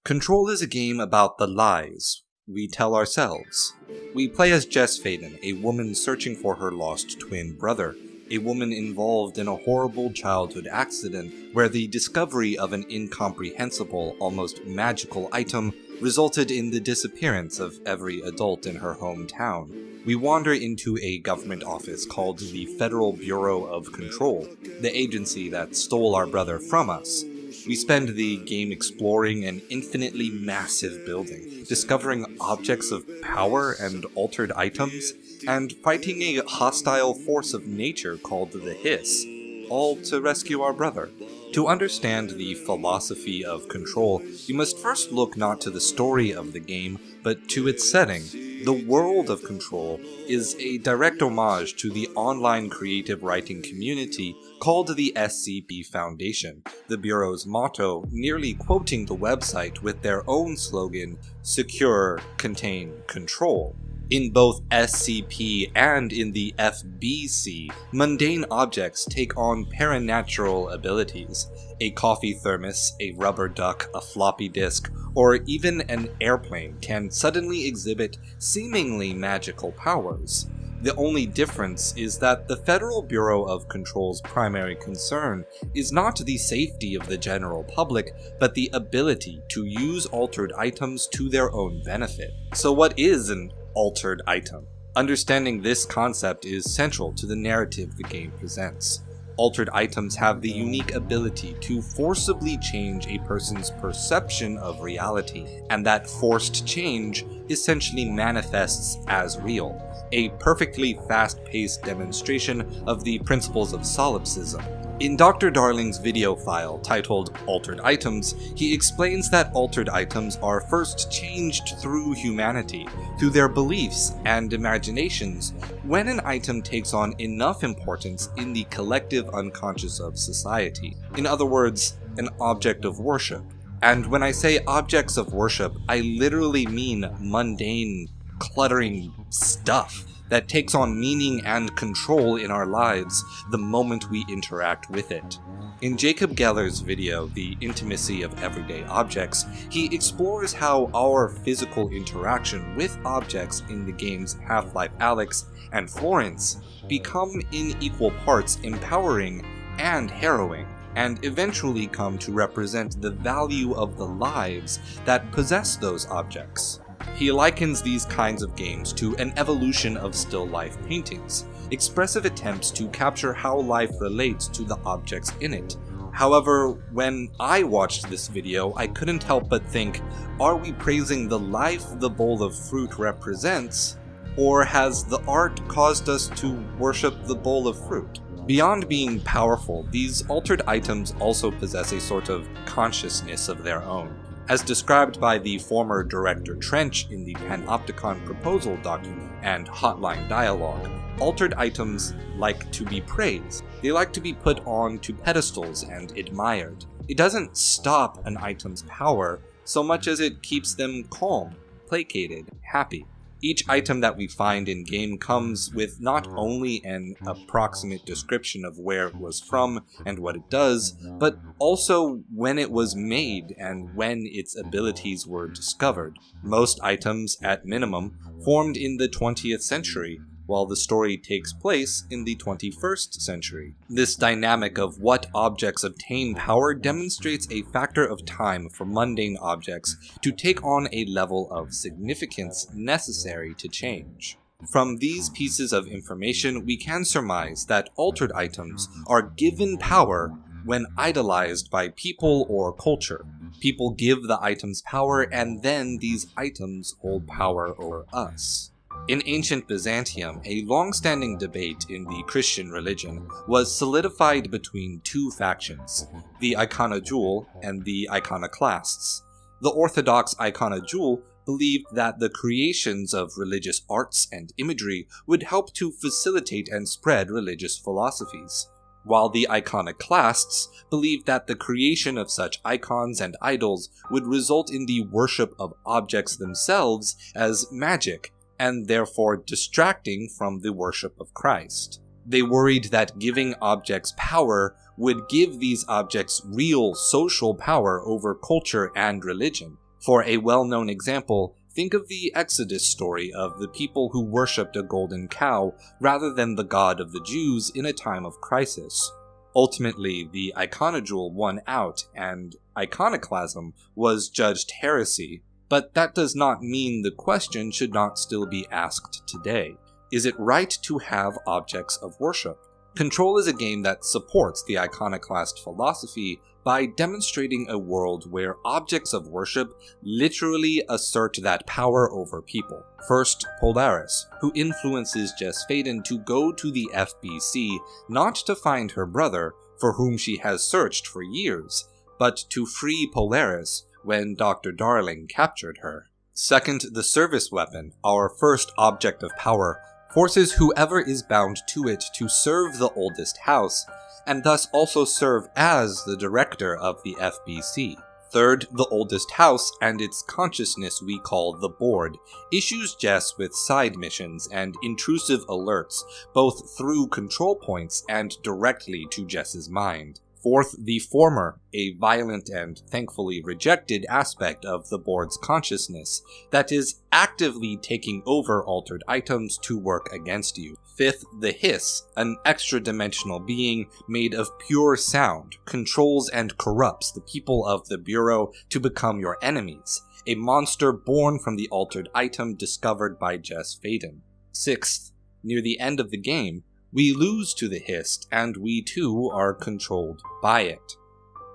Control is a game about the lies we tell ourselves. We play as Jess Faden, a woman searching for her lost twin brother, a woman involved in a horrible childhood accident where the discovery of an incomprehensible, almost magical item resulted in the disappearance of every adult in her hometown. We wander into a government office called the Federal Bureau of Control, the agency that stole our brother from us. We spend the game exploring an infinitely massive building, discovering objects of power and altered items, and fighting a hostile force of nature called the Hiss, all to rescue our brother. To understand the philosophy of Control, you must first look not to the story of the game, but to its setting. The world of Control is a direct homage to the online creative writing community called the SCP Foundation, the Bureau's motto nearly quoting the website with their own slogan, Secure, Contain, Control. In both SCP and in the FBC, mundane objects take on paranatural abilities. A coffee thermos, a rubber duck, a floppy disk, or even an airplane can suddenly exhibit seemingly magical powers. The only difference is that the Federal Bureau of Control's primary concern is not the safety of the general public, but the ability to use altered items to their own benefit. So what is an altered item? Understanding this concept is central to the narrative the game presents. Altered items have the unique ability to forcibly change a person's perception of reality, and that forced change essentially manifests as real, a perfectly fast-paced demonstration of the principles of solipsism. In Dr. Darling's video file titled Altered Items, he explains that altered items are first changed through humanity, through their beliefs and imaginations, when an item takes on enough importance in the collective unconscious of society. In other words, an object of worship. And when I say objects of worship, I literally mean mundane, cluttering stuff that takes on meaning and control in our lives the moment we interact with it. In Jacob Geller's video, The Intimacy of Everyday Objects, he explores how our physical interaction with objects in the games Half-Life Alyx and Florence become in equal parts empowering and harrowing, and eventually come to represent the value of the lives that possess those objects. He likens these kinds of games to an evolution of still life paintings, expressive attempts to capture how life relates to the objects in it. However, when I watched this video, I couldn't help but think, are we praising the life the bowl of fruit represents, or has the art caused us to worship the bowl of fruit? Beyond being powerful, these altered items also possess a sort of consciousness of their own. As described by the former director Trench in the Panopticon proposal document and Hotline dialogue, altered items like to be praised. They like to be put on to pedestals and admired. It doesn't stop an item's power so much as it keeps them calm, placated, happy. Each item that we find in-game comes with not only an approximate description of where it was from and what it does, but also when it was made and when its abilities were discovered. Most items, at minimum, formed in the 20th century, while the story takes place in the 21st century. This dynamic of what objects obtain power demonstrates a factor of time for mundane objects to take on a level of significance necessary to change. From these pieces of information, we can surmise that altered items are given power when idolized by people or culture. People give the items power, and then these items hold power over us. In ancient Byzantium, a long-standing debate in the Christian religion was solidified between two factions, the iconoclast and the iconoclasts. The Orthodox iconoclast believed that the creations of religious arts and imagery would help to facilitate and spread religious philosophies, while the iconoclasts believed that the creation of such icons and idols would result in the worship of objects themselves as magic, and therefore distracting from the worship of Christ. They worried that giving objects power would give these objects real social power over culture and religion. For a well-known example, think of the Exodus story of the people who worshipped a golden cow rather than the God of the Jews in a time of crisis. Ultimately, the iconojewel won out, and iconoclasm was judged heresy, but that does not mean the question should not still be asked today. Is it right to have objects of worship? Control is a game that supports the iconoclast philosophy by demonstrating a world where objects of worship literally assert that power over people. First, Polaris, who influences Jess Faden to go to the FBC not to find her brother, for whom she has searched for years, but to free Polaris when Dr. Darling captured her. Second, the service weapon, our first object of power, forces whoever is bound to it to serve the oldest house, and thus also serve as the director of the FBC. Third, the oldest house and its consciousness we call the board issues Jess with side missions and intrusive alerts, both through control points and directly to Jess's mind. Fourth, the former, a violent and thankfully rejected aspect of the board's consciousness that is actively taking over altered items to work against you. Fifth, the hiss, an extra-dimensional being made of pure sound, controls and corrupts the people of the Bureau to become your enemies, a monster born from the altered item discovered by Jess Faden. Sixth, near the end of the game, we lose to the hist, and we too are controlled by it.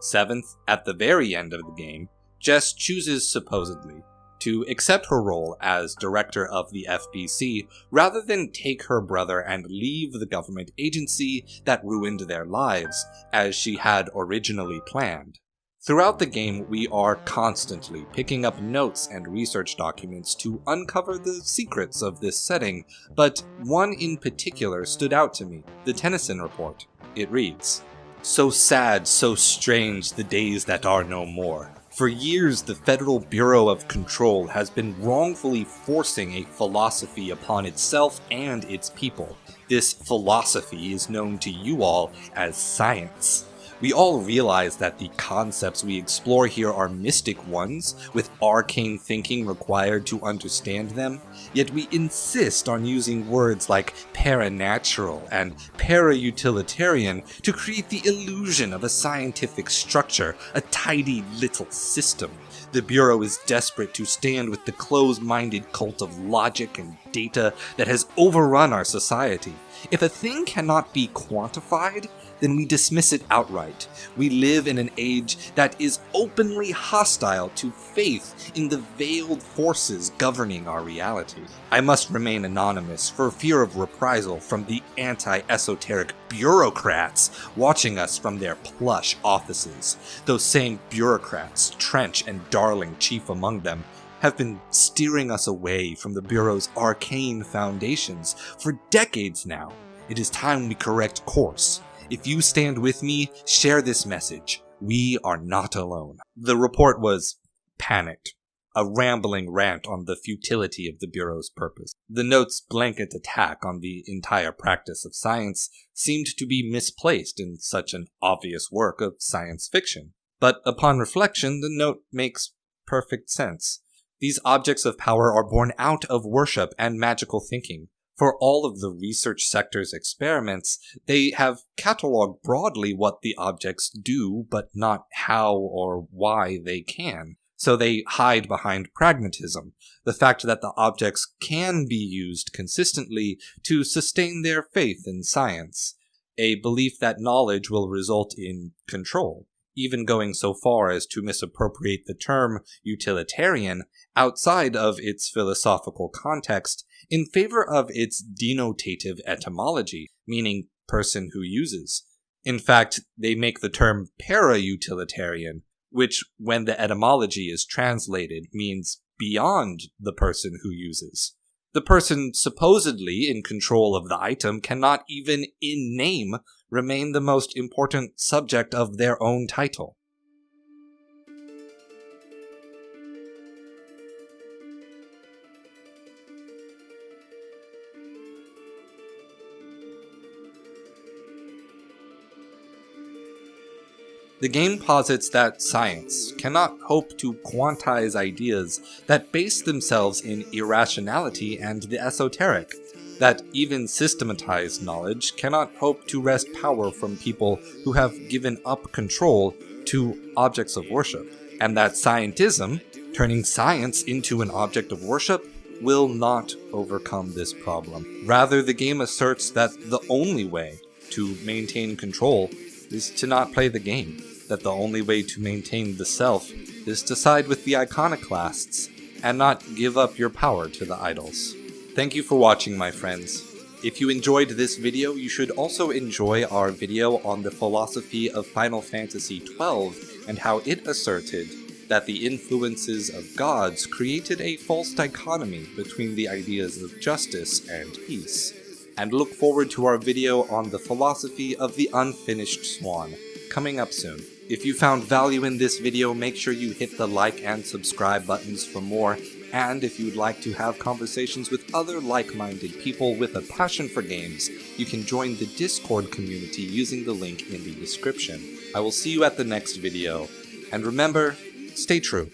Seventh, at the very end of the game, Jess chooses, supposedly, to accept her role as director of the FBC rather than take her brother and leave the government agency that ruined their lives, as she had originally planned. Throughout the game, we are constantly picking up notes and research documents to uncover the secrets of this setting, but one in particular stood out to me, the Tennyson report. It reads, "So sad, so strange the days that are no more. For years, the Federal Bureau of Control has been wrongfully forcing a philosophy upon itself and its people. This philosophy is known to you all as science. We all realize that the concepts we explore here are mystic ones, with arcane thinking required to understand them, yet we insist on using words like paranatural and para-utilitarian to create the illusion of a scientific structure, a tidy little system. The Bureau is desperate to stand with the close-minded cult of logic and data that has overrun our society. If a thing cannot be quantified, then we dismiss it outright. We live in an age that is openly hostile to faith in the veiled forces governing our reality. I must remain anonymous for fear of reprisal from the anti-esoteric bureaucrats watching us from their plush offices. Those same bureaucrats, Trench and Darling chief among them, have been steering us away from the Bureau's arcane foundations for decades now. It is time we correct course. If you stand with me, share this message. We are not alone." The report was panicked, a rambling rant on the futility of the Bureau's purpose. The note's blanket attack on the entire practice of science seemed to be misplaced in such an obvious work of science fiction. But upon reflection, the note makes perfect sense. These objects of power are born out of worship and magical thinking. For all of the research sector's experiments, they have cataloged broadly what the objects do, but not how or why they can. So they hide behind pragmatism, the fact that the objects can be used consistently to sustain their faith in science, a belief that knowledge will result in control, even going so far as to misappropriate the term utilitarian outside of its philosophical context in favor of its denotative etymology, meaning person who uses. In fact, they make the term para-utilitarian, which, when the etymology is translated, means beyond the person who uses. The person supposedly in control of the item cannot even in name remain the most important subject of their own title. The The game posits that science cannot hope to quantize ideas that base themselves in irrationality and the esoteric, that even systematized knowledge cannot hope to wrest power from people who have given up control to objects of worship, and that scientism, turning science into an object of worship, will not overcome this problem. Rather, the game asserts that the only way to maintain control is to not play the game, that the only way to maintain the self is to side with the iconoclasts and not give up your power to the idols. Thank you for watching, my friends. If you enjoyed this video, you should also enjoy our video on the philosophy of Final Fantasy XII and how it asserted that the influences of gods created a false dichotomy between the ideas of justice and peace. And look forward to our video on the philosophy of the unfinished swan, coming up soon. If you found value in this video, make sure you hit the like and subscribe buttons for more, and if you'd like to have conversations with other like-minded people with a passion for games, you can join the Discord community using the link in the description. I will see you at the next video, and remember, stay true.